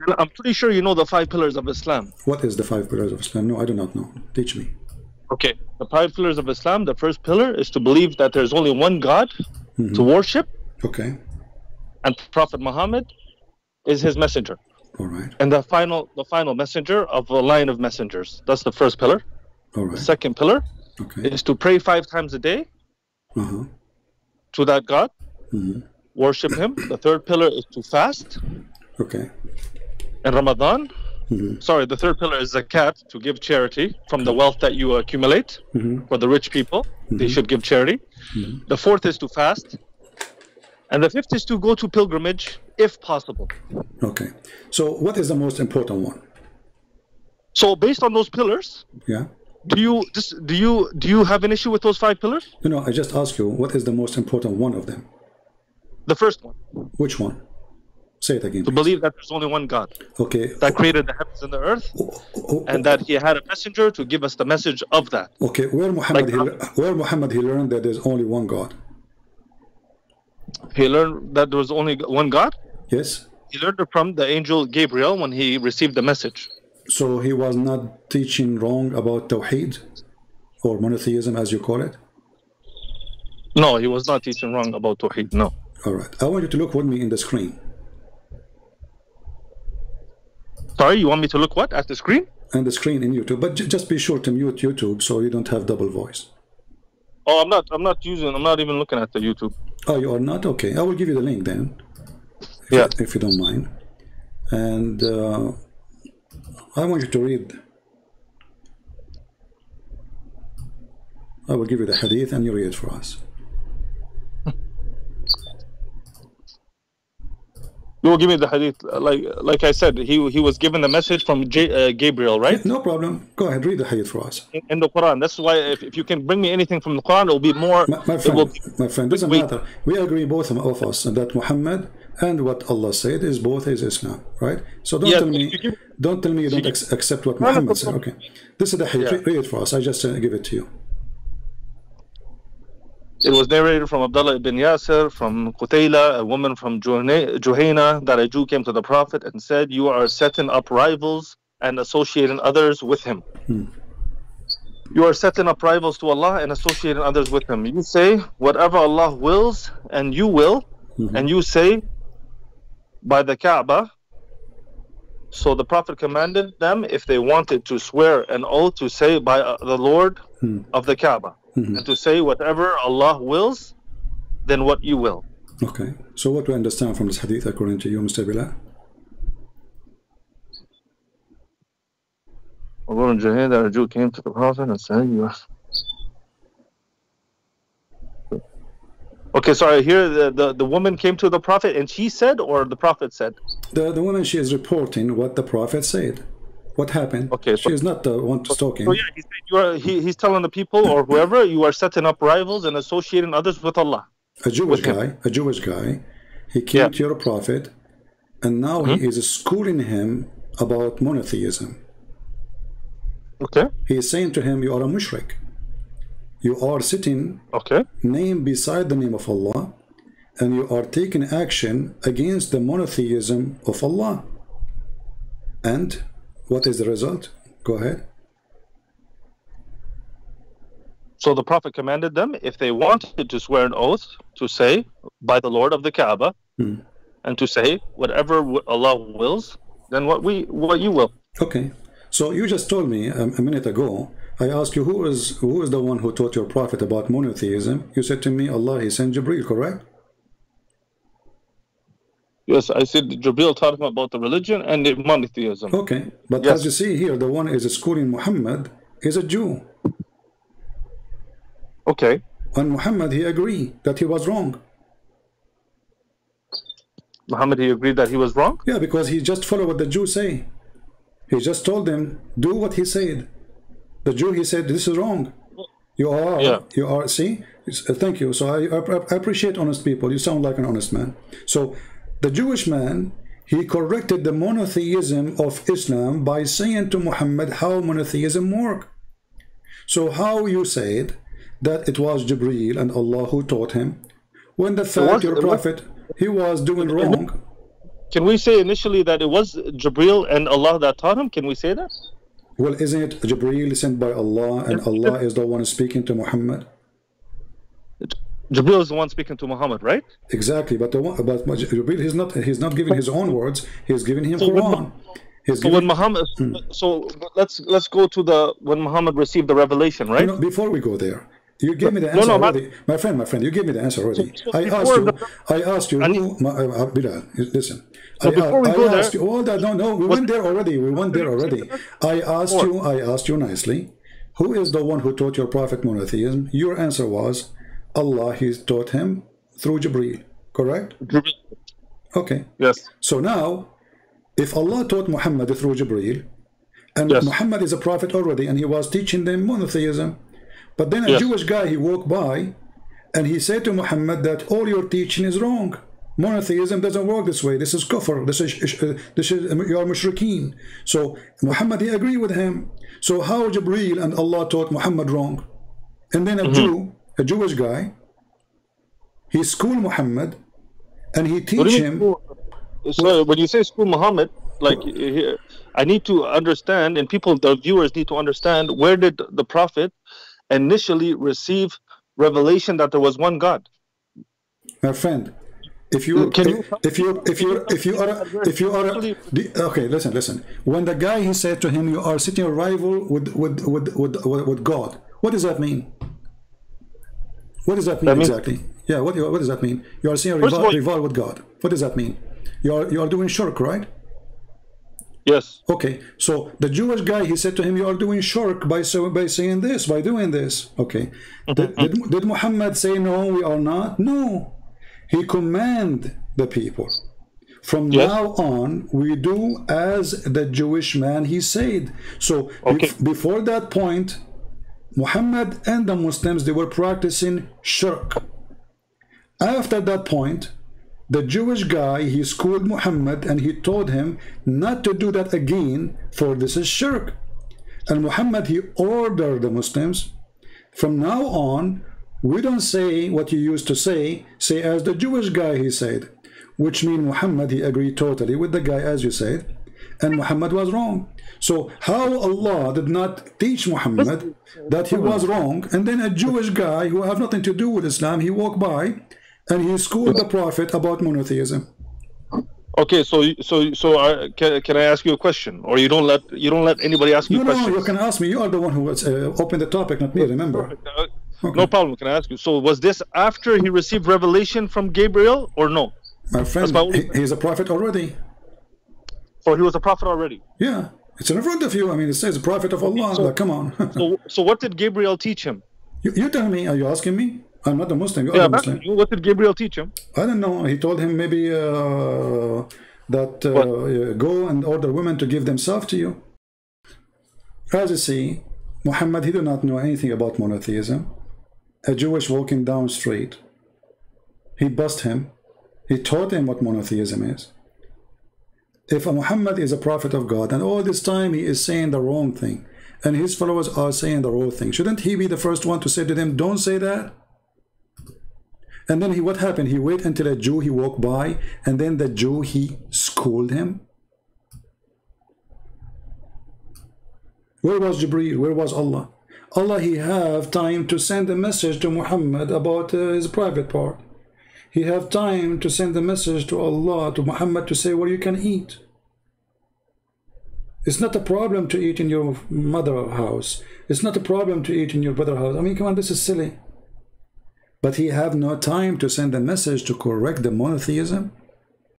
And I'm pretty sure you know the 5 pillars of Islam. What is the 5 pillars of Islam? No, I do not know. Teach me. Okay, the 5 pillars of Islam, the first pillar is to believe that there's only one God to worship. Okay. And Prophet Muhammad is his messenger. All right. And the final messenger of a line of messengers. That's the first pillar. All right. The second pillar is to pray 5 times a day to that God. Worship him. The third pillar is to fast. Okay. In Ramadan. Sorry, the third pillar is zakat, to give charity from the wealth that you accumulate. For the rich people, they should give charity. The fourth is to fast. And the fifth is to go to pilgrimage if possible. Okay. So what is the most important one? So based on those pillars, do you have an issue with those 5 pillars? No, I just ask you, what is the most important one of them? The first one. Which one? Say it again. To believe that there's only one God. Okay. That created the heavens and the earth, and that he had a messenger to give us the message of that. Okay. Where Muhammad he learned that there's only one God? He learned that there was only one God? Yes. He learned it from the angel Gabriel when he received the message. So he was not teaching wrong about Tawheed or monotheism, as you call it? No, he was not teaching wrong about Tawheed, no. All right. I want you to look with me in the screen. Sorry, you want me to look what? At the screen? And the screen in YouTube. But just be sure to mute YouTube so you don't have double voice. Oh, I'm not even looking at the YouTube. Oh, you are not? Okay. I will give you the link then. If you don't mind. And I want you to read. I will give you the hadith and you read it for us. You will give me the hadith. Like I said, he was given the message from Gabriel, right? Yeah, no problem. Go ahead, read the hadith for us. In the Quran. That's why if you can bring me anything from the Quran, it will be more... My friend, doesn't matter. We agree, both of us, that Muhammad and what Allah said is both is Islam, right? So don't tell me you don't accept what Muhammad said. Okay. This is the hadith. Read it for us. I just give it to you. It was narrated from Abdullah ibn Yasir, from Qutayla, a woman from Juhayna, that a Jew came to the Prophet and said, "You are setting up rivals and associating others with him." You are setting up rivals to Allah and associating others with him. You say, whatever Allah wills, and you will, and you say, by the Kaaba. So the Prophet commanded them, if they wanted to swear an oath, to say by the Lord of the Kaaba. And to say whatever Allah wills, then what you will. Okay. So what do we understand from this hadith according to you, Mr. Bilal? That a Jew came to the Prophet and said, Okay, sorry, here the woman came to the Prophet and she said, or the Prophet said? The woman, she is reporting what the Prophet said. What happened? Okay, she is not the one talking. So yeah, he's telling the people or whoever, you are setting up rivals and associating others with Allah. A Jewish guy, he came to your Prophet, and now he is schooling him about monotheism. Okay. He is saying to him, you are a mushrik. You are sitting name beside the name of Allah, and you are taking action against the monotheism of Allah. And what is the result? Go ahead. So the Prophet commanded them, if they wanted to swear an oath, to say by the Lord of the Kaaba, and to say whatever Allah wills, then what you will. Okay. So you just told me a minute ago, I asked you who is the one who taught your Prophet about monotheism. You said to me, Allah, he sent Jibreel, correct? Yes, I said Jibreel taught him about the religion and the monotheism. Okay, but as you see here, the one is schooling Muhammad is a Jew. Okay. And Muhammad, he agreed that he was wrong. Muhammad, he agreed that he was wrong? Yeah, because he just followed what the Jews say. He just told them, do what he said. The Jew, he said, this is wrong. You are, see? Thank you. So I appreciate honest people. You sound like an honest man. So the Jewish man, he corrected the monotheism of Islam by saying to Muhammad how monotheism works. So how you said that it was Jibreel and Allah who taught him, when the fact your Prophet, he was doing wrong. can we say initially that it was Jibril and Allah that taught him? Can we say that? Well, isn't it Jibril sent by Allah, and Allah is the one speaking to Muhammad? Jibril is the one speaking to Muhammad, right? Exactly, but Jibril, he's not giving his own words. He's giving him Quran. When Muhammad, so let's go to when Muhammad received the revelation, right? No, before we go there, you gave me the answer already. My friend, you gave me the answer already. I asked you, Bilal, listen. I asked you, we went there already. I asked you nicely, who is the one who taught your prophet monotheism? Your answer was, Allah, he taught him through Jibreel, correct? Okay. Yes. So now, if Allah taught Muhammad through Jibreel, and Muhammad is a prophet already, and he was teaching them monotheism, but then a Jewish guy, he walked by, and he said to Muhammad that all your teaching is wrong. Monotheism doesn't work this way. This is kufr. This is you are mushrikeen. So Muhammad, he agreed with him. So how Jibreel and Allah taught Muhammad wrong? And then a Jewish guy, he schooled Muhammad, and he teach him. So when you say school Muhammad, like I need to understand, and the viewers need to understand, where did the Prophet initially receive revelation that there was one God? My friend, if you okay, listen. When the guy, he said to him, you are sitting a rival with God. What does that mean? What does that mean exactly? Yeah, what does that mean? You are seeing a rival with God. What does that mean? You are doing shirk, right? Yes. Okay, so the Jewish guy, he said to him, you are doing shirk by saying this, by doing this. Okay. Did Muhammad say, no, we are not? No. He commanded the people. From now on, we do as the Jewish man, he said. So before that point, Muhammad and the Muslims, they were practicing shirk. After that point, the Jewish guy, he schooled Muhammad, and he told him not to do that again, for this is shirk. And Muhammad, he ordered the Muslims, from now on, we don't say what you used to say as the Jewish guy, he said. Which means Muhammad, he agreed totally with the guy, as you said, and Muhammad was wrong. So how Allah did not teach Muhammad that he was wrong, and then a Jewish guy who have nothing to do with Islam, he walked by, and he schooled the Prophet about monotheism. Okay, so can I ask you a question, or you don't let anybody ask you questions? No, you can ask me. You are the one who opened the topic, not me. Remember? Okay. No problem. Can I ask you? So was this after he received revelation from Gabriel, or no? My friend, he's a prophet already. So he was a prophet already. Yeah, it's in front of you. I mean, it says prophet of Allah. Like, come on. so what did Gabriel teach him? You tell me. Are you asking me? I'm not a Muslim. You are a Muslim. What did Gabriel teach him? I don't know. He told him maybe go and order women to give themselves to you. As you see, Muhammad, he did not know anything about monotheism. A Jewish walking down street, he bussed him. He taught him what monotheism is. If Muhammad is a prophet of God, and all this time he is saying the wrong thing, and his followers are saying the wrong thing, shouldn't he be the first one to say to them, don't say that? And then what happened? He waited until a Jew, he walked by, and then the Jew, he schooled him. Where was Jibreel? Where was Allah? Allah, he have time to send a message to Muhammad about his private part. He have time to send a message to Allah, to Muhammad, to say where you can eat. It's not a problem to eat in your mother's house. It's not a problem to eat in your brother's house. I mean, come on, this is silly. But he have no time to send a message to correct the monotheism.